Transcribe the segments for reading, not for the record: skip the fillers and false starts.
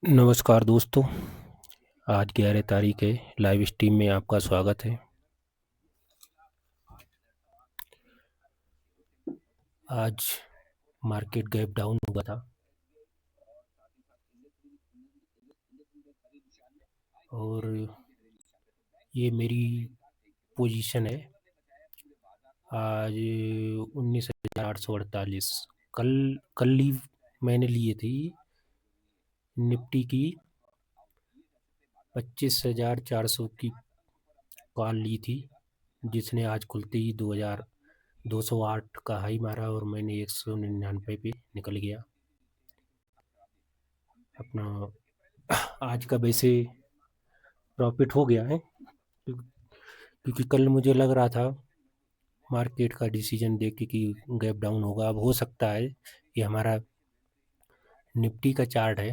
नमस्कार दोस्तों, आज 11 तारीख है। लाइव स्ट्रीम में आपका स्वागत है। आज मार्केट गैप डाउन हुआ था और ये मेरी पोजीशन है आज 19,848। कल ही मैंने लिए थी निफ्टी की 25,400 की कॉल ली थी, जिसने आज खुलते ही 2,208 का हाई मारा और मैंने 199 पे निकल गया अपना। आज का वैसे प्रॉफिट हो गया है, क्योंकि कल मुझे लग रहा था मार्केट का डिसीजन देख के कि गैप डाउन होगा। अब हो सकता है, ये हमारा निफ्टी का चार्ट है,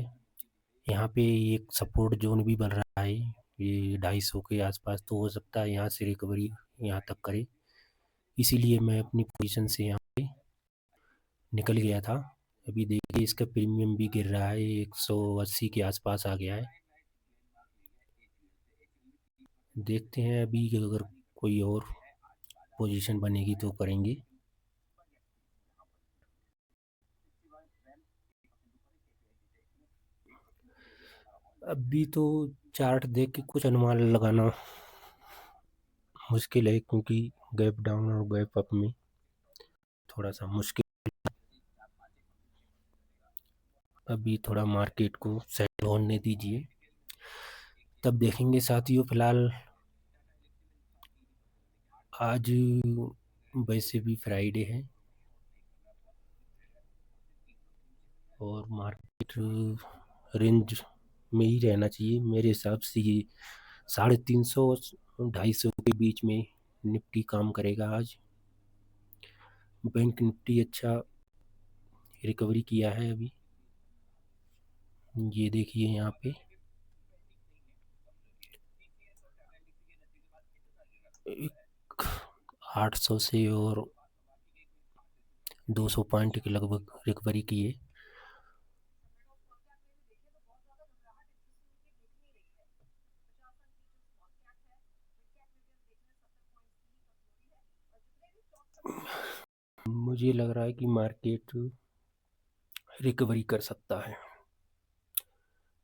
यहाँ पे एक सपोर्ट जोन भी बन रहा है, ये 250 के आसपास, तो हो सकता है यहाँ से रिकवरी यहाँ तक करे। इसीलिए मैं अपनी पोजीशन से यहाँ पे निकल गया था। अभी देखिए इसका प्रीमियम भी गिर रहा है, 180 के आसपास आ गया है। देखते हैं अभी अगर कोई और पोजीशन बनेगी तो करेंगे। अभी तो चार्ट देख के कुछ अनुमान लगाना मुश्किल है, क्योंकि गैप डाउन और गैप अप में थोड़ा सा मुश्किल। अभी थोड़ा मार्केट को सेटल होने दीजिए, तब देखेंगे साथियों। फिलहाल आज वैसे भी फ्राइडे है और मार्केट रेंज में ही रहना चाहिए मेरे हिसाब से। ये 350 250 के बीच में निफ्टी काम करेगा आज। बैंक निफ्टी अच्छा रिकवरी किया है अभी, ये देखिए यहाँ पे 800 से और 200 पॉइंट के लगभग रिकवरी की है। मुझे लग रहा है कि मार्केट रिकवरी कर सकता है।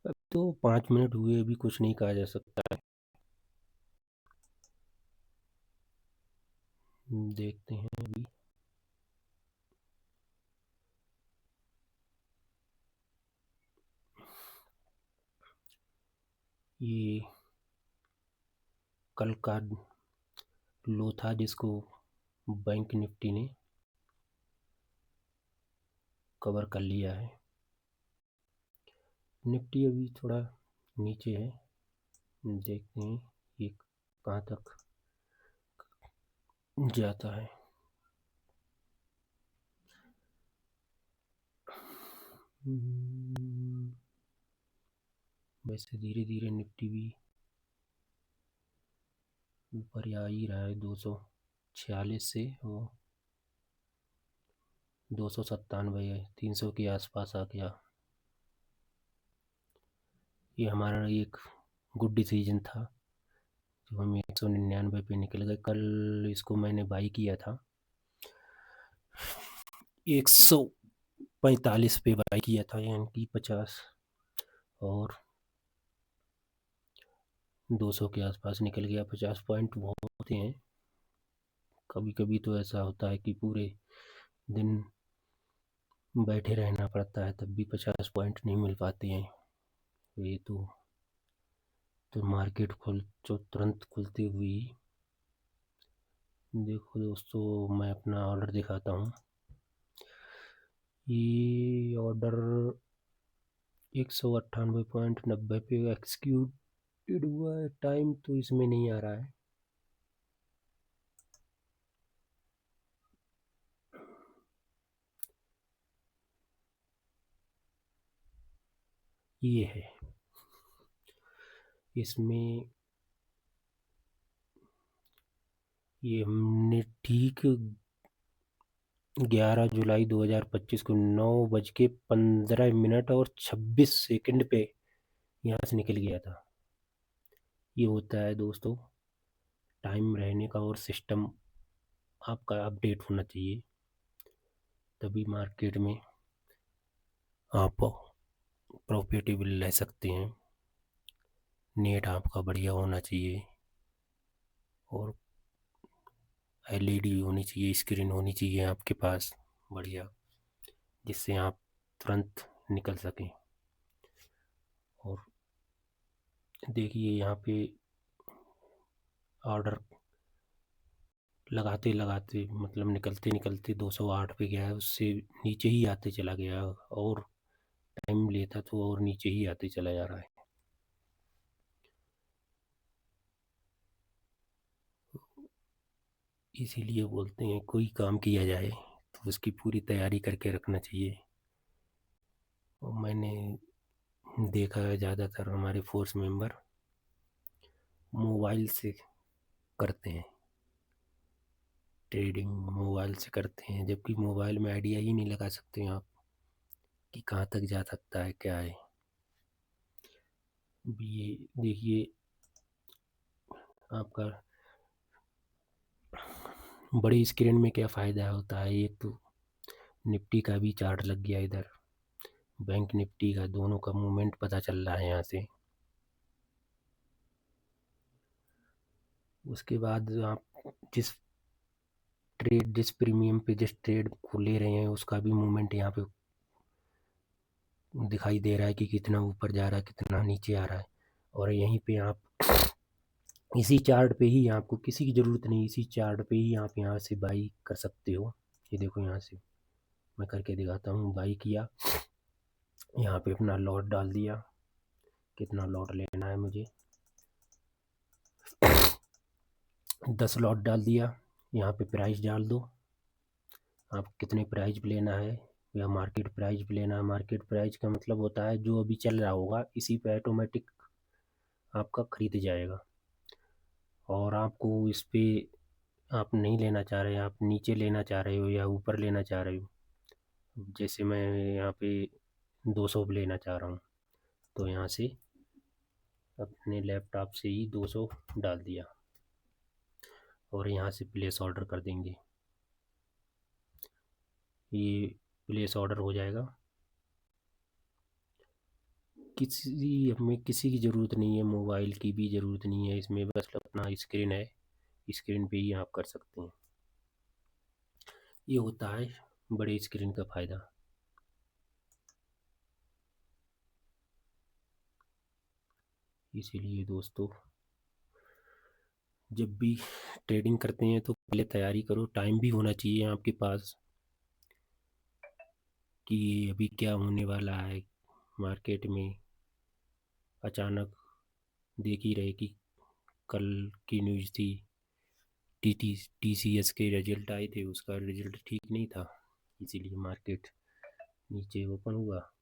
अब तो 5 मिनट हुए, अभी कुछ नहीं कहा जा सकता है। देखते हैं अभी। ये कल का लो था जिसको बैंक निफ्टी ने कवर कर लिया है। निफ्टी अभी थोड़ा नीचे है, देखते हैं ये कहाँ तक जाता है। वैसे धीरे धीरे निफ्टी भी ऊपर आ ही रहा है, 246 से वो 297 है, 300 के आसपास आ गया। ये हमारा एक गुड डिसीजन था जब हम 199 पे निकल गए। कल इसको मैंने बाई किया था 145 पे बाई किया था, यानी कि 50 और 200 के आसपास निकल गया। 50 पॉइंट बहुत होते हैं। कभी कभी तो ऐसा होता है कि पूरे दिन बैठे रहना पड़ता है, तब भी 50 पॉइंट नहीं मिल पाते हैं। ये तो मार्केट जो तुरंत खुलते हुए ही, देखो दोस्तों मैं अपना ऑर्डर दिखाता हूँ। ये ऑर्डर 198.90 पे एक्सिक्यूटेड हुआ है। टाइम तो इसमें नहीं आ रहा है। ये है, इसमें ये हमने ठीक 11 जुलाई 2025 को 9:15 और 26 सेकंड पे यहाँ से निकल गया था। ये होता है दोस्तों टाइम रहने का, और सिस्टम आपका अपडेट होना चाहिए, तभी मार्केट में आप प्रॉफिटेबल ले सकते हैं। नेट आपका बढ़िया होना चाहिए, और एलईडी होनी चाहिए, स्क्रीन होनी चाहिए आपके पास बढ़िया, जिससे आप तुरंत निकल सकें। और देखिए यहाँ पे ऑर्डर लगाते लगाते मतलब निकलते निकलते 208 पे गया है, उससे नीचे ही आते चला गया, और टाइम लेता तो और नीचे ही आते चला जा रहा है। इसीलिए बोलते हैं कोई काम किया जाए तो उसकी पूरी तैयारी करके रखना चाहिए। और मैंने देखा है ज़्यादातर हमारे फोर्स मेंबर मोबाइल से करते हैं, ट्रेडिंग मोबाइल से करते हैं, जबकि मोबाइल में आइडिया ही नहीं लगा सकते आप कि कहाँ तक जा सकता है क्या है। ये देखिए आपका बड़ी स्क्रीन में क्या फ़ायदा होता है, एक तो निफ्टी का भी चार्ट लग गया इधर, बैंक निफ्टी का, दोनों का मूवमेंट पता चल रहा है यहाँ से। उसके बाद आप जिस प्रीमियम पे जिस ट्रेड को ले रहे हैं उसका भी मूवमेंट यहाँ पे दिखाई दे रहा है कि कितना ऊपर जा रहा है कितना नीचे आ रहा है। और यहीं पे आप इसी चार्ट पे ही, आपको किसी की ज़रूरत नहीं, इसी चार्ट पे ही आप यहाँ से बाई कर सकते हो। ये देखो यहाँ से मैं करके दिखाता हूँ, बाई किया, यहाँ पे अपना लॉट डाल दिया, कितना लॉट लेना है मुझे 10 लॉट डाल दिया। यहाँ पे प्राइस डाल दो, आप कितने प्राइस पे लेना है, या मार्केट प्राइस पे लेना है। मार्केट प्राइस का मतलब होता है जो अभी चल रहा होगा इसी पे ऑटोमेटिक आपका खरीद जाएगा। और आपको इस पे आप नहीं लेना चाह रहे, आप नीचे लेना चाह रहे हो या ऊपर लेना चाह रहे हो, जैसे मैं यहाँ पे 200 पे लेना चाह रहा हूँ, तो यहाँ से अपने लैपटॉप से ही 200 डाल दिया और यहाँ से प्लेस ऑर्डर कर देंगे। ये प्लेस ऑर्डर हो जाएगा। हमें किसी की ज़रूरत नहीं है, मोबाइल की भी ज़रूरत नहीं है इसमें, बस अपना स्क्रीन है, स्क्रीन पे ही आप कर सकते हैं। ये होता है बड़े स्क्रीन का फ़ायदा। इसीलिए दोस्तों जब भी ट्रेडिंग करते हैं तो पहले तैयारी करो, टाइम भी होना चाहिए आपके पास कि अभी क्या होने वाला है मार्केट में। अचानक देख ही रहे कि कल की न्यूज़ थी, टीसीएस के रिजल्ट आए थे, उसका रिजल्ट ठीक नहीं था, इसीलिए मार्केट नीचे ओपन हुआ।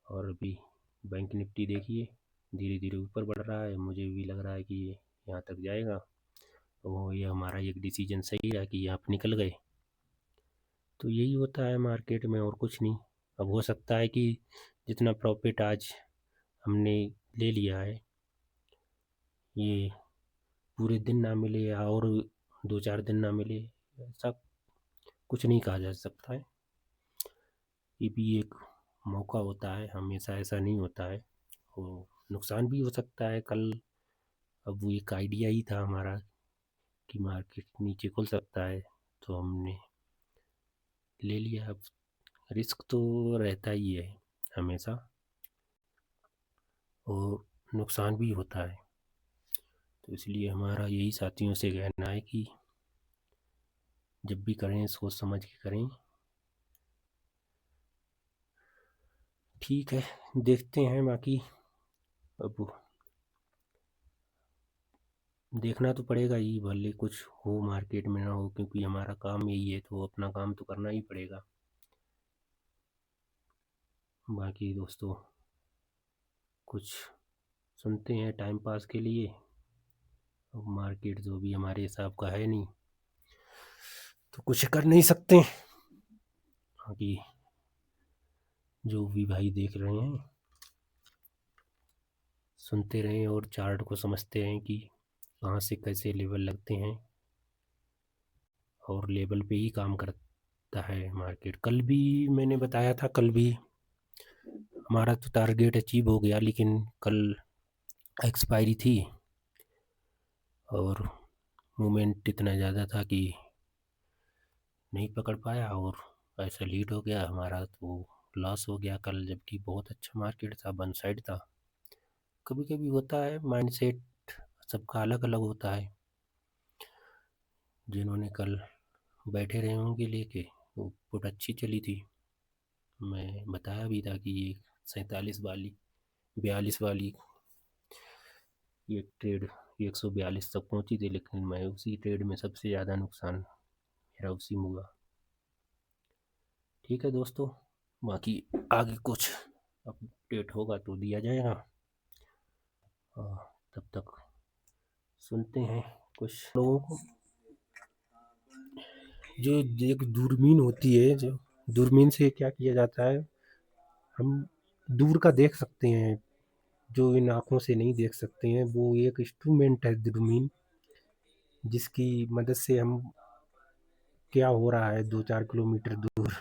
और अभी बैंक निफ्टी देखिए धीरे धीरे ऊपर बढ़ रहा है, मुझे भी लग रहा है कि ये यहाँ तक जाएगा। तो ये हमारा एक डिसीजन सही रहा कि आप निकल गए। तो यही होता है मार्केट में और कुछ नहीं। अब हो सकता है कि जितना प्रॉफिट आज हमने ले लिया है ये पूरे दिन ना मिले या और 2-4 दिन ना मिले, ऐसा कुछ नहीं कहा जा सकता है। ये भी एक मौका होता है, हमेशा ऐसा नहीं होता है, और नुकसान भी हो सकता है कल। अब वो एक आइडिया ही था हमारा कि मार्केट नीचे खुल सकता है, तो हमने ले लिया। अब रिस्क तो रहता ही है हमेशा, और नुकसान भी होता है। तो इसलिए हमारा यही साथियों से कहना है कि जब भी करें सोच समझ के करें। ठीक है, देखते हैं बाकी। अब देखना तो पड़ेगा ही, भले कुछ हो मार्केट में ना हो, क्योंकि हमारा काम यही है तो अपना काम तो करना ही पड़ेगा। बाकी दोस्तों कुछ सुनते हैं टाइम पास के लिए। अब मार्केट जो भी हमारे हिसाब का है नहीं, तो कुछ कर नहीं सकते। बाकी जो भी भाई देख रहे हैं सुनते रहें और चार्ट को समझते रहें कि कहाँ से कैसे लेवल लगते हैं, और लेवल पे ही काम करता है मार्केट। कल भी मैंने बताया था, कल भी हमारा तो टारगेट अचीव हो गया, लेकिन कल एक्सपायरी थी और मूवमेंट इतना ज़्यादा था कि नहीं पकड़ पाया और पैसा लीड हो गया हमारा, तो लॉस हो गया कल। जबकि बहुत अच्छा मार्केट था, वन साइड था। कभी कभी होता है, माइंडसेट सबका अलग अलग होता है। जिन्होंने कल बैठे रहे होंगे लेके, वो पुट अच्छी चली थी। मैं बताया भी था कि ये 47 वाली 42 वाली ये ट्रेड 142 तक पहुंची थी, लेकिन मैं उसी ट्रेड में सबसे ज़्यादा नुकसान मेरा उसी में हुआ। ठीक है दोस्तों, बाकी आगे कुछ अपडेट होगा तो दिया जाएगा। तब तक सुनते हैं कुछ लोगों को। जो एक दूरबीन होती है, जो दूरबीन से क्या किया जाता है, हम दूर का देख सकते हैं जो इन आँखों से नहीं देख सकते हैं। वो एक इंस्ट्रूमेंट है दूरबीन, जिसकी मदद से हम क्या हो रहा है 2-4 किलोमीटर दूर,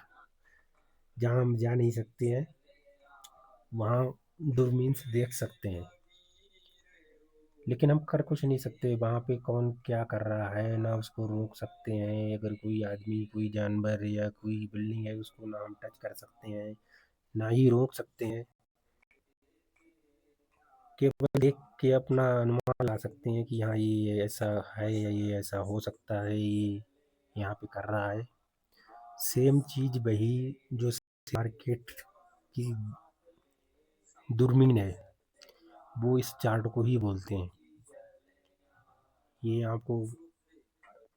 जहाँ हम जा नहीं सकते हैं, वहाँ दूरबीन से देख सकते हैं। लेकिन हम कर कुछ नहीं सकते, वहाँ पे कौन क्या कर रहा है ना उसको रोक सकते हैं। अगर कोई आदमी, कोई जानवर या कोई बिल्डिंग है, उसको ना हम टच कर सकते हैं ना ही रोक सकते हैं। केवल देख के अपना अनुमान लगा सकते हैं कि हाँ ये ऐसा है या ये ऐसा हो सकता है, ये यहाँ पे कर रहा है। सेम चीज़ वही जो मार्केट की दूरबीन है, वो इस चार्ट को ही बोलते हैं। ये आपको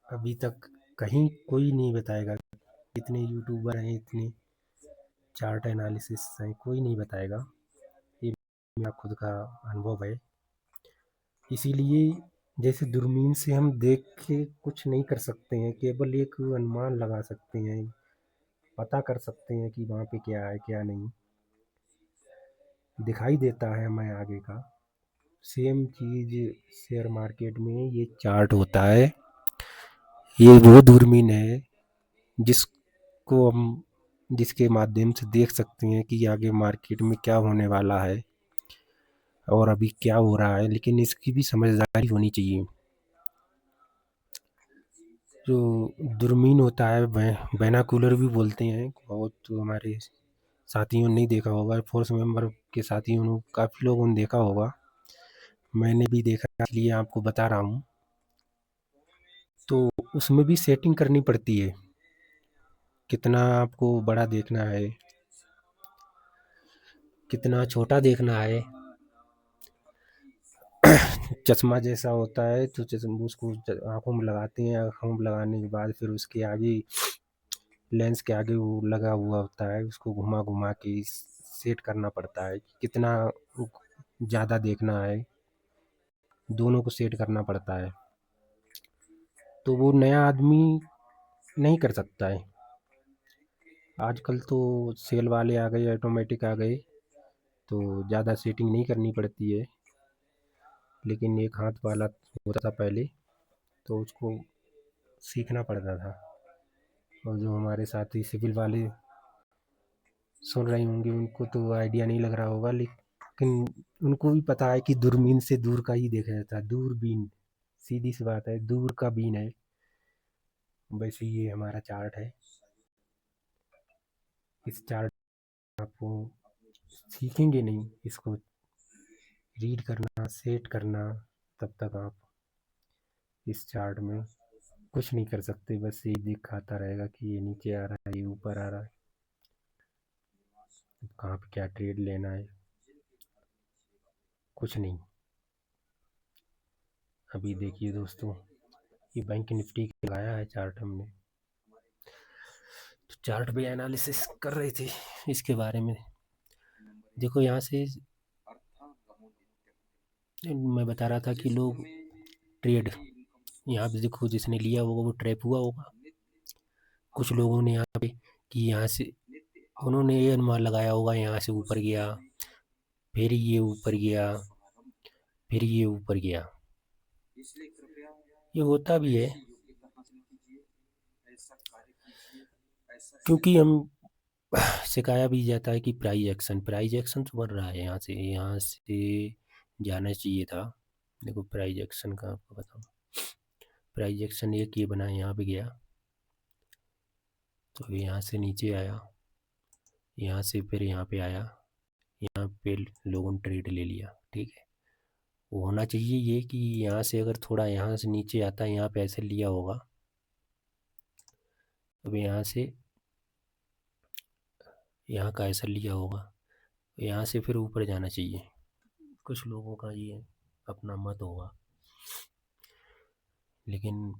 अभी तक कहीं कोई नहीं बताएगा। इतने यूट्यूबर हैं, इतने चार्ट एनालिसिस हैं, कोई नहीं बताएगा। ये मेरा खुद का अनुभव है। इसीलिए जैसे दूरबीन से हम देख के कुछ नहीं कर सकते हैं, केवल एक अनुमान लगा सकते हैं, पता कर सकते हैं कि वहाँ पे क्या है क्या नहीं, दिखाई देता है हमें आगे का। सेम चीज़ शेयर मार्केट में ये चार्ट होता है। ये वो दूरबीन है जिसको हम जिसके माध्यम से देख सकते हैं कि आगे मार्केट में क्या होने वाला है और अभी क्या हो रहा है। लेकिन इसकी भी समझदारी होनी चाहिए। जो दूरबीन होता है, बाइनोकुलर भी बोलते हैं। बहुत तो हमारे साथियों ने नहीं देखा होगा, फोर्स मेंबर के साथियों ने, काफ़ी लोगों ने देखा होगा, मैंने भी देखा, इसलिए आपको बता रहा हूँ। तो उसमें भी सेटिंग करनी पड़ती है, कितना आपको बड़ा देखना है, कितना छोटा देखना है। चश्मा जैसा होता है, तो चश्मा उसको आँखों में लगाते हैं। आँखों में लगाने के बाद फिर उसके आगे, लेंस के आगे वो लगा हुआ होता है, उसको घुमा घुमा के सेट करना पड़ता है कि कितना ज़्यादा देखना है, दोनों को सेट करना पड़ता है। तो वो नया आदमी नहीं कर सकता है। आजकल तो सेल वाले आ गए, ऑटोमेटिक आ गए, तो ज़्यादा सेटिंग नहीं करनी पड़ती है। लेकिन एक हाथ वाला होता था पहले, तो उसको सीखना पड़ता था। और जो हमारे साथी सिविल वाले सुन रहे होंगे, उनको तो आइडिया नहीं लग रहा होगा, लेकिन उनको भी पता है कि दूरबीन से दूर का ही देखा जाता है। दूरबीन, सीधी सी बात है, दूर का बीन है। वैसे ये हमारा चार्ट है। इस चार्ट आपको सीखेंगे नहीं, इसको रीड करना, सेट करना, तब तक आप इस चार्ट में कुछ नहीं कर सकते। बस ये दिखाता रहेगा कि ये नीचे आ रहा है, ये ऊपर आ रहा है, कहाँ पे क्या ट्रेड लेना है, कुछ नहीं। अभी देखिए दोस्तों, ये बैंक निफ्टी लगाया है चार्ट हमने, तो चार्ट भी एनालिसिस कर रहे थे इसके बारे में। देखो यहाँ से मैं बता रहा था कि लोग ट्रेड यहाँ पे देखो, जिसने लिया होगा वो ट्रैप हुआ होगा। कुछ लोगों ने यहाँ पे कि यहाँ से उन्होंने ये अनुमान लगाया होगा यहाँ से ऊपर गया, फिर ये ऊपर गया, फिर ये ऊपर गया। ये होता भी है क्योंकि हम सिखाया भी जाता है कि प्राइज एक्शन तो बन रहा है। यहाँ से जाना चाहिए था। देखो प्राइज एक्शन का आपको बताऊँ, प्राइज एक्शन एक ये बना, यहाँ पे गया तो यहाँ से नीचे आया, यहाँ से फिर यहाँ पे आया, यहाँ पे लोगों ने ट्रेड ले लिया। ठीक है, वो होना चाहिए ये कि यहाँ से अगर थोड़ा यहाँ से नीचे आता है, यहाँ पे ऐसे लिया होगा, अब यहाँ से यहाँ का ऐसा लिया होगा, यहाँ से फिर ऊपर जाना चाहिए। कुछ लोगों का ये अपना मत होगा, लेकिन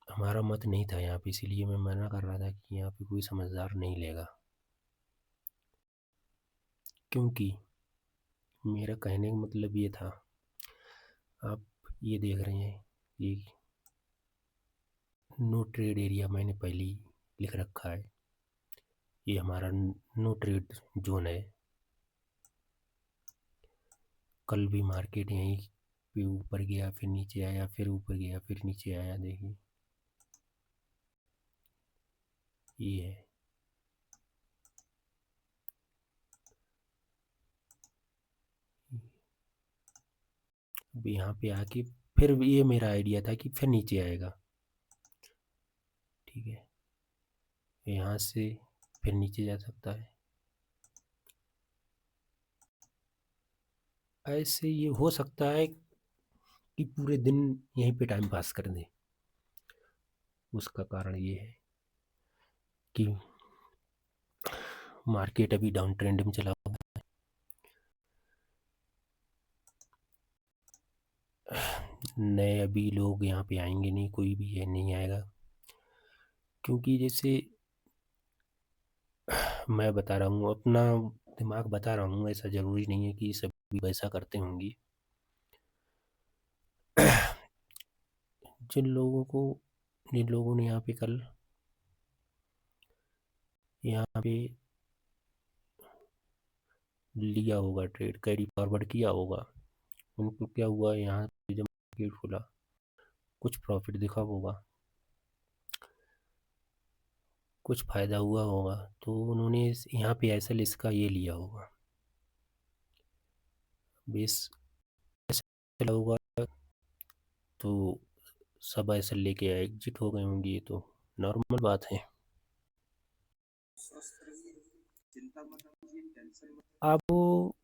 हमारा मत नहीं था यहाँ पे, इसीलिए मैं मना कर रहा था कि यहाँ पे कोई समझदार नहीं लेगा। क्योंकि मेरा कहने का मतलब ये था, आप ये देख रहे हैं ये नो ट्रेड एरिया मैंने पहले ही लिख रखा है, ये हमारा नो ट्रेड जोन है। कल भी मार्केट यहीं पे ऊपर गया, फिर नीचे आया, फिर ऊपर गया, फिर नीचे आया। देखिए ये है, अब यहाँ पे आके फिर ये मेरा आइडिया था कि फिर नीचे आएगा। ठीक है, यहाँ से फिर नीचे जा सकता है। ऐसे ये हो सकता है कि पूरे दिन यहीं पे टाइम पास कर दें। उसका कारण ये है कि मार्केट अभी डाउन ट्रेंड में चला हुआ है। नए अभी लोग यहाँ पे आएंगे नहीं, कोई भी है नहीं आएगा, क्योंकि जैसे मैं बता रहा हूँ, अपना दिमाग बता रहा हूँ, ऐसा ज़रूरी नहीं है कि सभी वैसा करते होंगे। जिन लोगों ने यहाँ पे कल यहाँ पे लिया होगा, ट्रेड कैरी फॉरवर्ड किया होगा, उनको क्या हुआ, यहाँ पे जब मार्केट खुला कुछ प्रॉफिट दिखा होगा, कुछ फ़ायदा हुआ होगा, तो उन्होंने यहाँ पे एसएल इसका ये लिया होगा, बेस चला होगा, तो सब एसएल लेके एग्जिट हो गए होंगे। ये तो नॉर्मल बात है। अब वो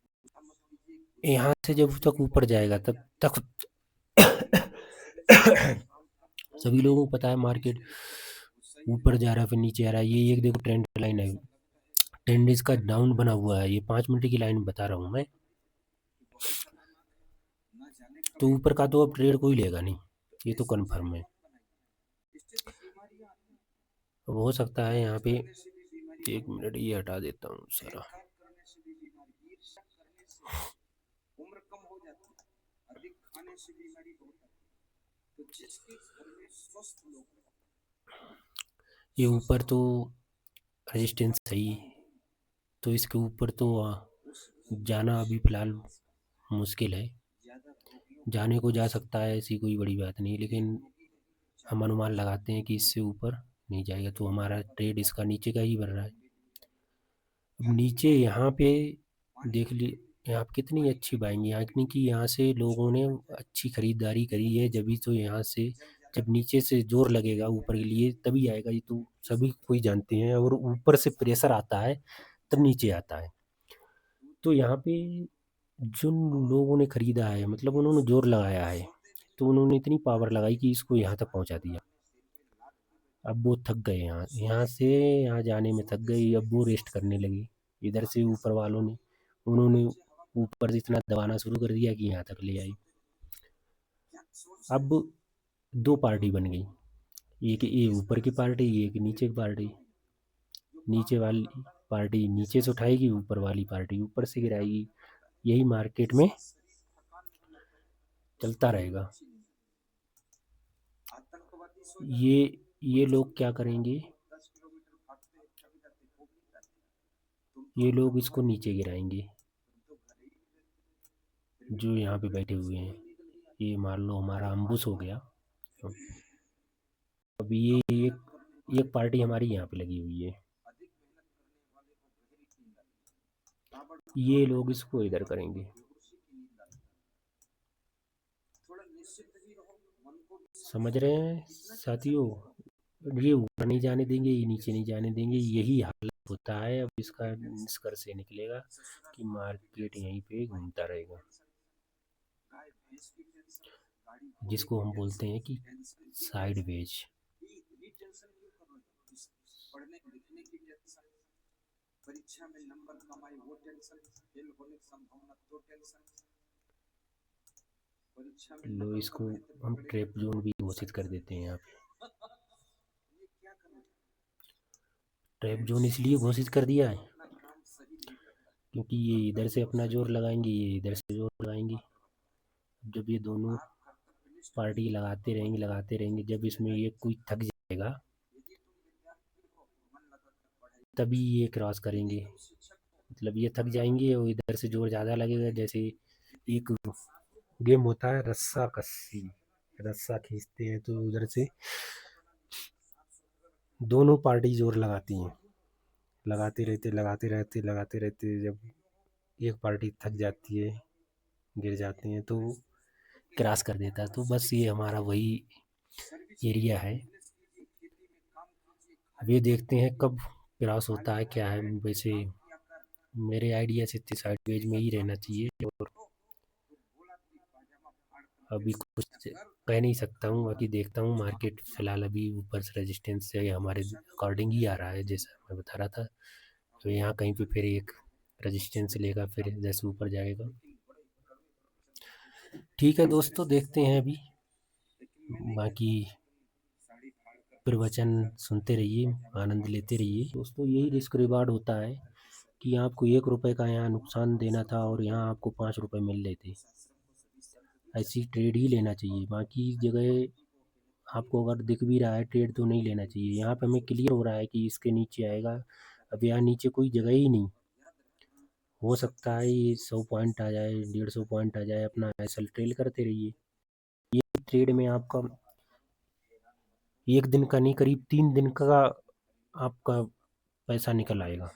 यहाँ से जब तक ऊपर जाएगा तब तक सभी लोगों को पता है मार्केट ऊपर जा रहा है फिर नीचे आ रहा है। ये एक देखो ट्रेंड लाइन है, ट्रेंड इसका डाउन बना हुआ है, ये 5 मिनट की लाइन बता रहा हूँ मैं। तो ऊपर का तो अब ट्रेड कोई लेगा नहीं, ये तो कन्फर्म है। अब हो सकता है यहाँ पे, 1 मिनट ये हटा देता हूँ सारा। ये ऊपर तो रेजिस्टेंस सही, तो इसके ऊपर तो जाना अभी फ़िलहाल मुश्किल है। जाने को जा सकता है, ऐसी कोई बड़ी बात नहीं, लेकिन हम अनुमान लगाते हैं कि इससे ऊपर नहीं जाएगा, तो हमारा ट्रेड इसका नीचे का ही बन रहा है। अब नीचे यहाँ पे देख ली, यहाँ कितनी अच्छी बाइंग, यहाँ की यहाँ से लोगों ने अच्छी खरीदारी करी है, जभी तो यहाँ से जब नीचे से जोर लगेगा ऊपर के लिए तभी आएगा। ये तो सभी कोई जानते हैं, और ऊपर से प्रेशर आता है तब नीचे आता है। तो यहाँ पे जिन लोगों ने खरीदा है, मतलब उन्होंने जोर लगाया है, तो उन्होंने इतनी पावर लगाई कि इसको यहाँ तक पहुँचा दिया। अब वो थक गए, यहाँ यहाँ से यहाँ जाने में थक गई, अब वो रेस्ट करने लगी। इधर से ऊपर वालों ने उन्होंने ऊपर से इतना दबाना शुरू कर दिया कि यहाँ तक ले आई। अब दो पार्टी बन गई, एक ये ऊपर की पार्टी, एक नीचे की पार्टी। नीचे वाली पार्टी नीचे से उठाएगी, ऊपर वाली पार्टी ऊपर से गिराएगी। यही मार्केट में चलता रहेगा। ये लोग क्या करेंगे, ये लोग इसको नीचे गिराएंगे, जो यहाँ पे बैठे हुए हैं। ये मान लो हमारा अम्बुस हो गया। अब ये एक पार्टी हमारी यहाँ पे लगी हुई है, ये लोग इसको इधर करेंगे। समझ रहे हैं साथियों, ये ऊपर नहीं जाने देंगे, ये नीचे नहीं जाने देंगे, यही हालत होता है। अब इसका निष्कर्ष ये निकलेगा कि मार्केट यहीं पे घूमता रहेगा, जिसको हम बोलते हैं कि साइडवेज। लो, इसको हम ट्रैप जोन भी घोषित कर देते हैं यहाँ पे। ट्रैप जोन इसलिए घोषित कर दिया है क्योंकि ये इधर से अपना जोर लगाएंगे, ये इधर से जोर लगाएंगे। जब ये दोनों पार्टी लगाते रहेंगे, जब इसमें ये कोई थक जाएगा तभी ये क्रॉस करेंगे। मतलब ये थक जाएंगे और इधर से जोर ज़्यादा लगेगा। जैसे एक गेम होता है रस्सा कस्सी, रस्सा खींचते हैं तो उधर से दोनों पार्टी जोर लगाती हैं, लगाते रहते जब एक पार्टी थक जाती है, गिर जाती हैं, तो क्रॉस कर देता है। तो बस ये हमारा वही एरिया है। अब ये देखते हैं कब क्रॉस होता है, क्या है। वैसे मेरे आइडिया से साइडवेज में ही रहना चाहिए, और अभी कुछ कह नहीं सकता हूँ। बाकी देखता हूँ, मार्केट फिलहाल अभी ऊपर से रेजिस्टेंस से हमारे अकॉर्डिंग ही आ रहा है, जैसा मैं बता रहा था। तो यहाँ कहीं पे फिर एक रेजिस्टेंस लेगा, फिर जैसे ऊपर जाएगा। ठीक है दोस्तों, देखते हैं अभी। बाकी प्रवचन सुनते रहिए, आनंद लेते रहिए दोस्तों। यही रिस्क रिवार्ड होता है कि आपको 1 रुपये का यहाँ नुकसान देना था और यहाँ आपको 5 रुपये मिल रहे थे। ऐसी ट्रेड ही लेना चाहिए। बाकी जगह आपको अगर दिख भी रहा है ट्रेड, तो नहीं लेना चाहिए। यहाँ पे हमें क्लियर हो रहा है कि इसके नीचे आएगा। अब यहाँ नीचे कोई जगह ही नहीं, हो सकता है ये 100 पॉइंट आ जाए, 150 पॉइंट आ जाए, अपना एसल ट्रेल करते रहिए। ये ट्रेड में आपका 1 दिन का नहीं, करीब 3 दिन का आपका पैसा निकल आएगा।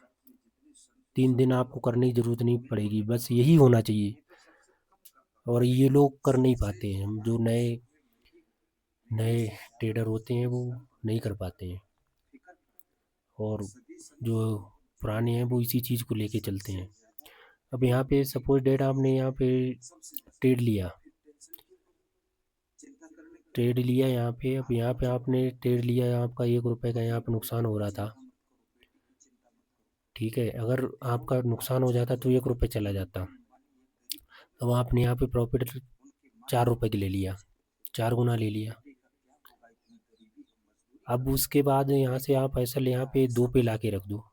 3 दिन आपको करने की जरूरत नहीं पड़ेगी, बस यही होना चाहिए। और ये लोग कर नहीं पाते हैं, हम जो नए नए ट्रेडर होते हैं वो नहीं कर पाते हैं, और जो पुराने हैं वो इसी चीज़ को लेके चलते हैं। अब यहाँ पे सपोज डेट आपने यहाँ पे ट्रेड लिया यहाँ पे। अब यहाँ पे आपने ट्रेड लिया, आपका 1 रुपये का यहाँ पे नुकसान हो रहा था, ठीक है। अगर आपका नुकसान हो जाता तो 1 रुपये चला जाता। अब आपने यहाँ पे प्रॉफिट 4 रुपये की ले लिया, 4 गुना ले लिया। अब उसके बाद यहाँ से आप एसल यहाँ पे 2 पे ला के रख दो,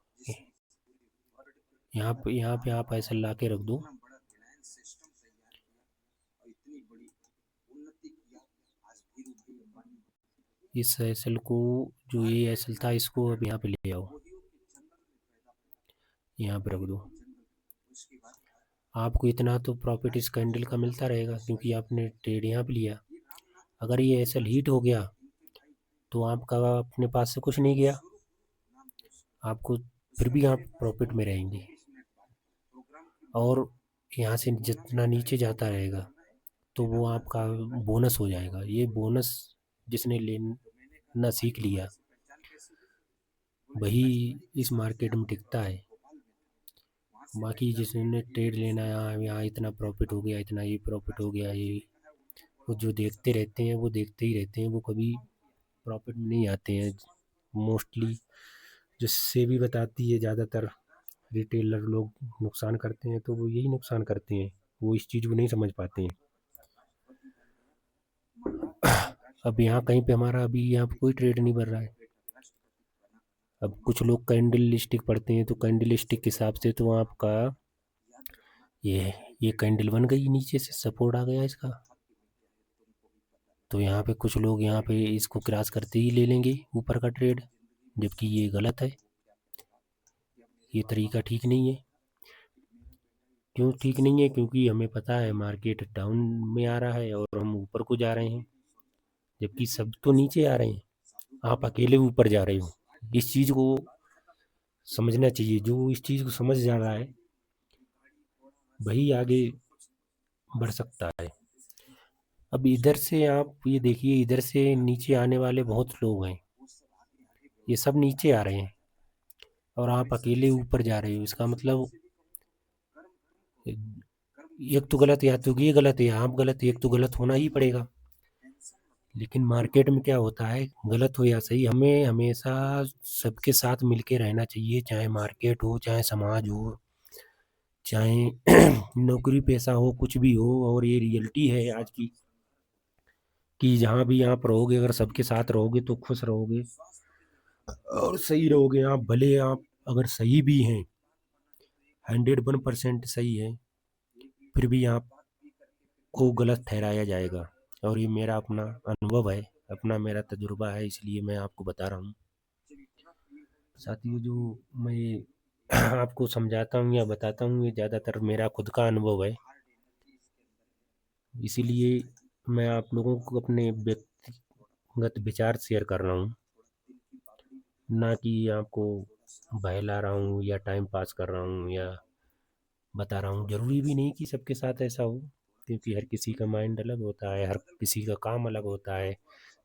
यहाँ पे आप एसल ला के रख दो। इस एसल को, जो ये एसल था, इसको अब यहाँ पे ले आओ, यहाँ पे रख दो। आपको इतना तो प्रॉफिट इस कैंडल का मिलता रहेगा क्योंकि आपने ट्रेड यहाँ पे लिया। अगर ये एसल हीट हो गया तो आपका अपने पास से कुछ नहीं गया, आपको फिर भी आप प्रॉफिट में रहेंगे। और यहाँ से जितना नीचे जाता रहेगा तो वो आपका बोनस हो जाएगा। ये बोनस जिसने लेना सीख लिया वही इस मार्केट में टिकता है। बाकी जिसने ट्रेड लेना है, यहाँ इतना प्रॉफिट हो गया, इतना ये प्रॉफिट हो गया, ये वो जो देखते रहते हैं वो देखते ही रहते हैं, वो कभी प्रॉफिट में नहीं आते हैं। मोस्टली जो सेबी बताती है, ज़्यादातर रिटेलर लोग नुकसान करते हैं, तो वो यही नुकसान करते हैं, वो इस चीज़ को नहीं समझ पाते हैं। अब यहाँ कहीं पे हमारा अभी यहाँ पे कोई ट्रेड नहीं बढ़ रहा है। अब कुछ लोग कैंडल स्टिक पढ़ते हैं, तो कैंडल स्टिक के हिसाब से तो आपका ये कैंडल बन गई, नीचे से सपोर्ट आ गया इसका। तो यहाँ पे कुछ लोग यहाँ पे इसको क्रॉस करते ही ले लेंगे ऊपर का ट्रेड, जबकि ये गलत है, ये तरीका ठीक नहीं है। क्यों ठीक नहीं है? क्योंकि हमें पता है मार्केट डाउन में आ रहा है और हम ऊपर को जा रहे हैं, जबकि सब तो नीचे आ रहे हैं, आप अकेले ऊपर जा रहे हो। इस चीज़ को समझना चाहिए, जो इस चीज़ को समझ जा रहा है वही आगे बढ़ सकता है। अब इधर से आप ये देखिए, इधर से नीचे आने वाले बहुत लोग हैं, ये सब नीचे आ रहे हैं और आप अकेले ऊपर जा रहे हो। इसका मतलब एक तो गलत, या तो ये गलत है या आप गलत, एक तो गलत होना ही पड़ेगा। लेकिन मार्केट में क्या होता है, गलत हो या सही, हमें हमेशा सबके साथ मिलके रहना चाहिए, चाहे मार्केट हो, चाहे समाज हो, चाहे नौकरी पेशा हो, कुछ भी हो। और ये रियलिटी है आज की, कि जहाँ भी आप रहोगे, अगर सबके साथ रहोगे तो खुश रहोगे और सही रहोगे। आप भले आप अगर सही भी हैं, 101% सही है, फिर भी आपको गलत ठहराया जाएगा। और ये मेरा अपना अनुभव है, अपना मेरा तजुर्बा है, इसलिए मैं आपको बता रहा हूँ। साथियों, जो मैं आपको समझाता हूँ या बताता हूँ, ये ज़्यादातर मेरा खुद का अनुभव है, इसीलिए मैं आप लोगों को अपने व्यक्तिगत विचार शेयर कर रहा हूँ, ना कि आपको बहला रहा हूँ या टाइम पास कर रहा हूँ या बता रहा हूँ। ज़रूरी भी नहीं कि सबके साथ ऐसा हो, क्योंकि हर किसी का माइंड अलग होता है, हर किसी का काम अलग होता है,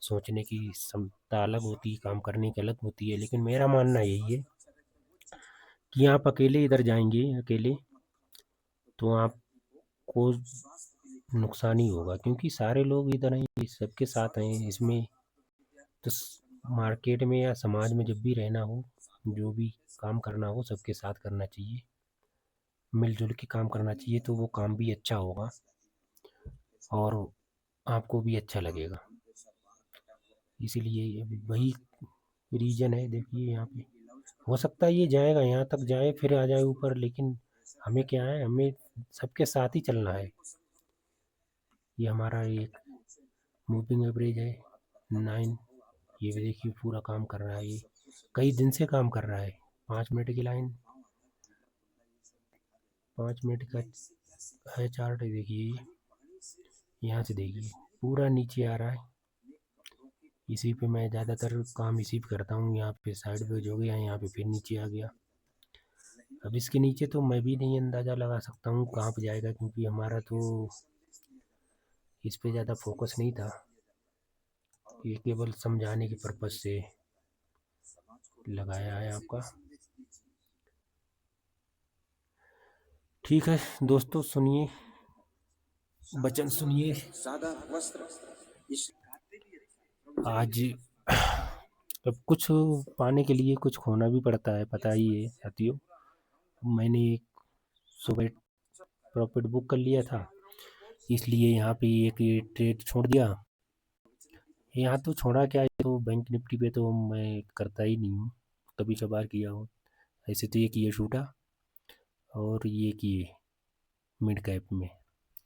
सोचने की क्षमता अलग होती है, काम करने की अलग होती है। लेकिन मेरा मानना यही है कि आप अकेले इधर जाएंगे अकेले, तो आपको नुकसान ही होगा, क्योंकि सारे लोग इधर हैं, सबके साथ हैं इसमें। तो मार्केट में या समाज में जब भी रहना हो, जो भी काम करना हो, सबके साथ करना चाहिए, मिलजुल के काम करना चाहिए, तो वो काम भी अच्छा होगा और आपको भी अच्छा लगेगा। इसीलिए ये वही रीज़न है। देखिए यहाँ पे हो सकता है ये जाएगा, यहाँ तक जाए फिर आ जाए ऊपर, लेकिन हमें क्या है, हमें सबके साथ ही चलना है। ये हमारा एक मूविंग एवरेज है 9, ये भी देखिए पूरा काम कर रहा है, ये कई दिन से काम कर रहा है। 5 मिनट की लाइन, 5 मिनट का है चार्ट, देखिए यहाँ से देखिए पूरा नीचे आ रहा है। इसी पे मैं ज़्यादातर काम इसी पे करता हूँ। यहाँ पे साइड पे हो गया, यहाँ पे फिर नीचे आ गया। अब इसके नीचे तो मैं भी नहीं अंदाज़ा लगा सकता हूँ कहाँ पे जाएगा, क्योंकि हमारा तो इस पे ज़्यादा फोकस नहीं था, ये केवल समझाने के पर्पज़ से लगाया है आपका। ठीक है दोस्तों, सुनिए, वचन सुनिए। आज अब कुछ पाने के लिए कुछ खोना भी पड़ता है, पता ही है साथियों। मैंने एक सुबह प्रॉफिट बुक कर लिया था, इसलिए यहाँ पे एक ये ट्रेड छोड़ दिया। यहाँ तो छोड़ा क्या है, तो बैंक निफ्टी पे तो मैं करता ही नहीं हूँ, कभी कभार किया हो। ऐसे तो ये किए छूटा और ये किए मिड कैप में,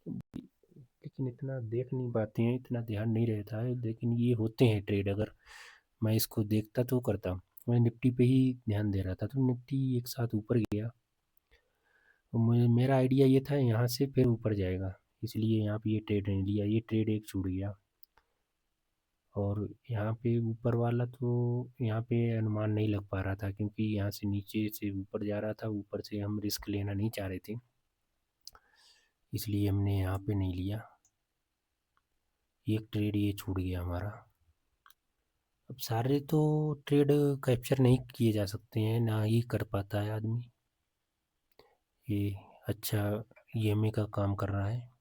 लेकिन इतना देख नहीं पाते हैं, इतना ध्यान नहीं रहता है, लेकिन ये होते हैं ट्रेड। अगर मैं इसको देखता तो करता। मैं निफ्टी पे ही ध्यान दे रहा था, तो निफ्टी एक साथ ऊपर गया, तो मेरा आइडिया ये था यहाँ से फिर ऊपर जाएगा, इसलिए यहाँ पे ये ट्रेड नहीं लिया, ये ट्रेड एक छूट गया। और यहाँ पे ऊपर वाला तो यहाँ पे अनुमान नहीं लग पा रहा था, क्योंकि यहाँ से नीचे से ऊपर जा रहा था, ऊपर से हम रिस्क लेना नहीं चाह रहे थे, इसलिए हमने यहाँ पे नहीं लिया। एक ट्रेड ये छूट गया हमारा। अब सारे तो ट्रेड कैप्चर नहीं किए जा सकते हैं, ना ही कर पाता है आदमी। ये अच्छा ईएमए का काम कर रहा है।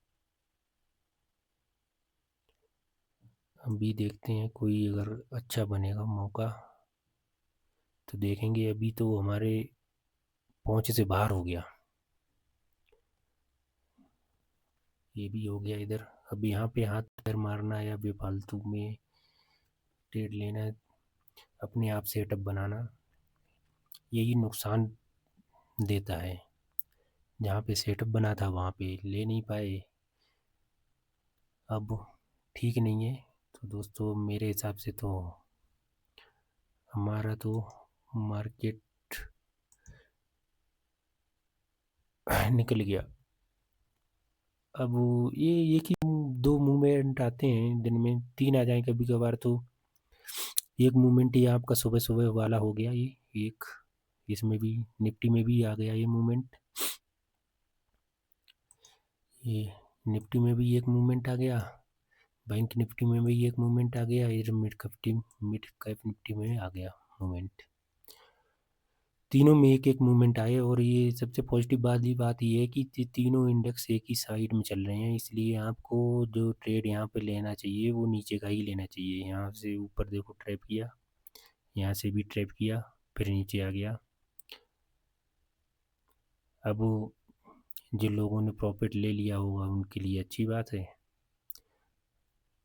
अभी देखते हैं कोई अगर अच्छा बनेगा मौका तो देखेंगे। अभी तो हमारे पहुंच से बाहर हो गया, ये भी हो गया इधर। अब यहाँ पे हाथ पैर मारना या बेफालतू में ट्रेड लेना, अपने आप सेटअप बनाना, यही नुकसान देता है। जहाँ पे सेटअप बना था वहाँ पे ले नहीं पाए, अब ठीक नहीं है। तो दोस्तों मेरे हिसाब से तो हमारा तो मार्केट निकल गया। अब ये कि 2 मूवमेंट आते हैं दिन में, 3 आ जाएँ कभी कभार। तो एक मूवमेंट ये आपका सुबह सुबह वाला हो गया, ये एक इसमें भी निफ्टी में भी आ गया ये मूवमेंट। ये निफ्टी में भी एक मूवमेंट आ गया, बैंक निफ्टी में भी एक मूवमेंट आ गया, ये मिड कैप निफ्टी में आ गया मूवमेंट। तीनों में एक एक मूवमेंट आए। और ये सबसे पॉजिटिव वाली बात ये है कि तीनों इंडेक्स एक ही साइड में चल रहे हैं, इसलिए आपको जो ट्रेड यहाँ पे लेना चाहिए वो नीचे का ही लेना चाहिए। यहाँ से ऊपर देखो ट्रैप किया, यहाँ से भी ट्रैप किया, फिर नीचे आ गया। अब जिन लोगों ने प्रॉफिट ले लिया होगा उनके लिए अच्छी बात है।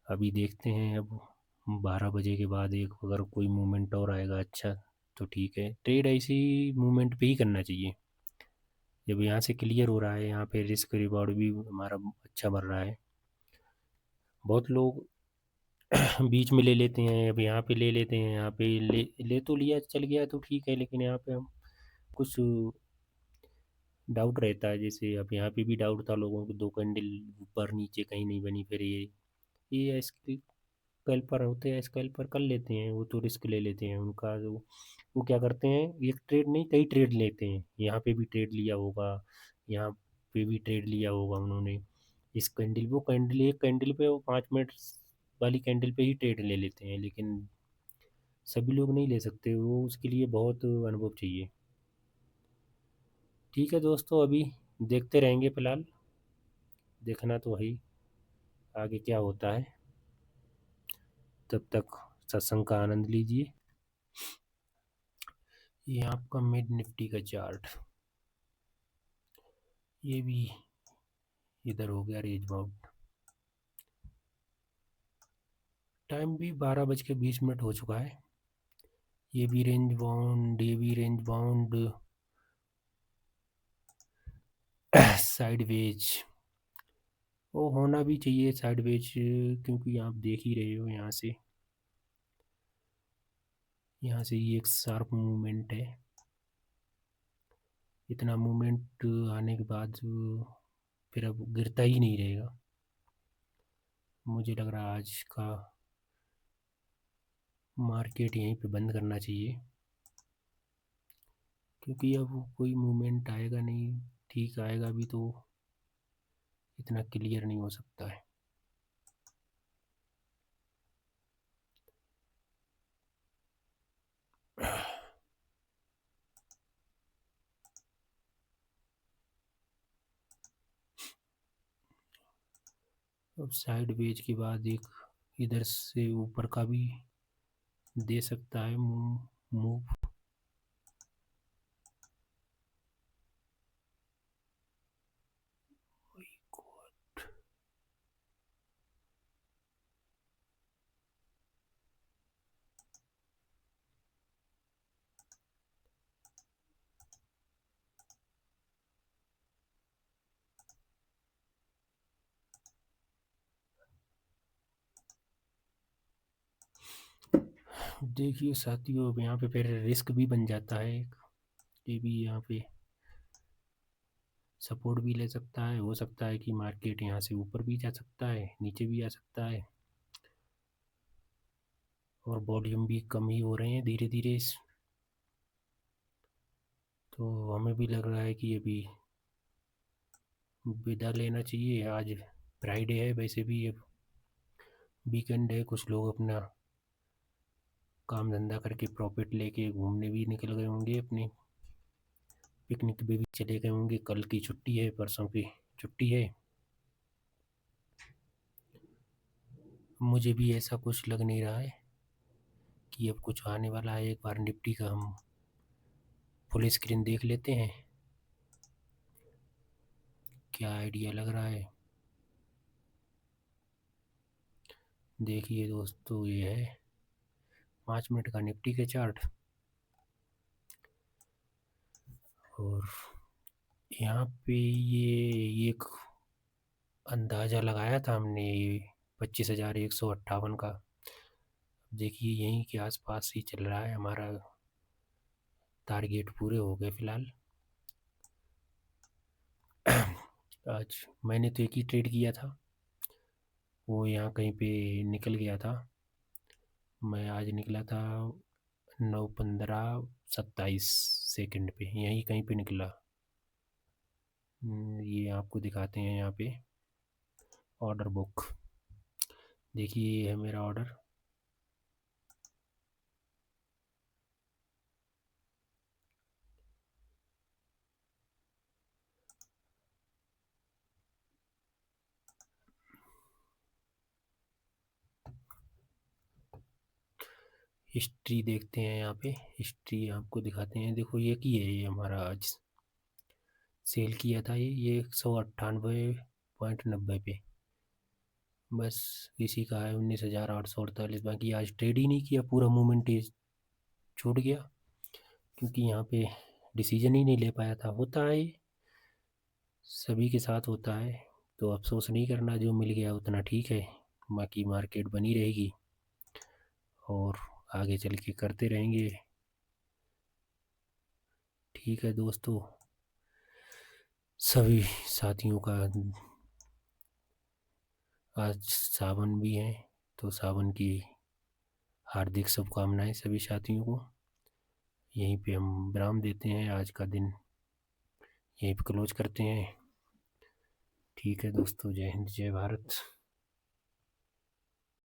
अभी देखते हैं, अब 12 बजे के बाद एक अगर कोई मूवमेंट और आएगा अच्छा तो ठीक है। ट्रेड ऐसी मूवमेंट पे ही करना चाहिए जब यहाँ से क्लियर हो रहा है, यहाँ पे रिस्क रिवॉर्ड भी हमारा अच्छा बढ़ रहा है। बहुत लोग बीच में ले लेते हैं, अब यहाँ पे ले लेते हैं, यहाँ पे ले तो लिया चल गया तो ठीक है, लेकिन यहाँ पे हम कुछ डाउट रहता है। जैसे अब यहाँ पे भी डाउट था लोगों को, 2 कैंडल ऊपर नीचे कहीं नहीं बनी, फिर ये स्कैल्पर होते हैं, स्कैल्पर कर लेते हैं, वो तो रिस्क ले लेते हैं उनका। जो वो क्या करते हैं, एक ट्रेड नहीं कई ट्रेड लेते हैं। यहाँ पे भी ट्रेड लिया होगा, यहाँ पे भी ट्रेड लिया होगा उन्होंने। इस कैंडल वो कैंडल एक कैंडल पे वो 5 मिनट वाली कैंडल पे ही ट्रेड ले लेते हैं, लेकिन सभी लोग नहीं ले सकते, वो उसके लिए बहुत अनुभव चाहिए। ठीक है दोस्तों, अभी देखते रहेंगे, फिलहाल देखना तो वही आगे क्या होता है। तब तक सत्संग का आनंद लीजिए। ये आपका मिड निफ्टी का चार्ट, ये भी इधर हो गया रेंज बाउंड। टाइम भी 12:20 हो चुका है। ये भी रेंज बाउंड, ये भी रेंज बाउंड, साइडवेज। वो होना भी चाहिए साइडवेज, क्योंकि आप देख ही रहे हो यहाँ से ये एक शार्प मूवमेंट है। इतना मूवमेंट आने के बाद फिर अब गिरता ही नहीं रहेगा। मुझे लग रहा है आज का मार्केट यहीं पे बंद करना चाहिए, क्योंकि अब कोई मूवमेंट आएगा नहीं। ठीक आएगा भी तो इतना क्लियर नहीं हो सकता है। अब साइड वेज के बाद एक इधर से ऊपर का भी दे सकता है मूव। देखिए साथियों, अब यहाँ पे फिर रिस्क भी बन जाता है एक। ये भी यहाँ पे सपोर्ट भी ले सकता है, हो सकता है कि मार्केट यहाँ से ऊपर भी जा सकता है, नीचे भी आ सकता है। और वॉल्यूम भी कम ही हो रहे हैं धीरे धीरे। तो हमें भी लग रहा है कि अभी विदा लेना चाहिए। आज फ्राइडे है, वैसे भी अब वीकेंड है, कुछ लोग अपना काम धंधा करके प्रॉफिट लेके घूमने भी निकल गए होंगे, अपनी पिकनिक पे भी चले गए होंगे। कल की छुट्टी है, परसों की छुट्टी है। मुझे भी ऐसा कुछ लग नहीं रहा है कि अब कुछ आने वाला है। एक बार निफ्टी का हम फुल स्क्रीन देख लेते हैं, क्या आइडिया लग रहा है। देखिए दोस्तों, ये है 5 मिनट का निफ्टी का चार्ट। और यहाँ पे ये एक अंदाज़ा लगाया था हमने 25,158 का। देखिए यहीं के आसपास ही चल रहा है हमारा, टारगेट पूरे हो गए फ़िलहाल। आज मैंने तो एक ही ट्रेड किया था, वो यहाँ कहीं पे निकल गया था। मैं आज निकला था 9:15:27 पे, यहीं कहीं पे निकला। ये आपको दिखाते हैं यहाँ पे ऑर्डर बुक। देखिए ये है मेरा ऑर्डर। हिस्ट्री देखते हैं यहाँ पे, हिस्ट्री आपको दिखाते हैं। देखो ये की है, ये हमारा आज सेल किया था ये 198.90 पे। बस इसी का है 19,848। बाकी आज ट्रेड ही नहीं किया, पूरा मूवमेंट ही छूट गया, क्योंकि यहाँ पे डिसीजन ही नहीं ले पाया था। होता है ये, सभी के साथ होता है, तो अफसोस नहीं करना, जो मिल गया उतना ठीक है। बाकी मार्केट बनी रहेगी और आगे चल के करते रहेंगे। ठीक है दोस्तों, सभी साथियों का आज सावन भी है, तो सावन की हार्दिक शुभकामनाएं सभी साथियों को। यहीं पे हम विराम देते हैं, आज का दिन यहीं पे क्लोज करते हैं। ठीक है दोस्तों, जय हिंद जय भारत।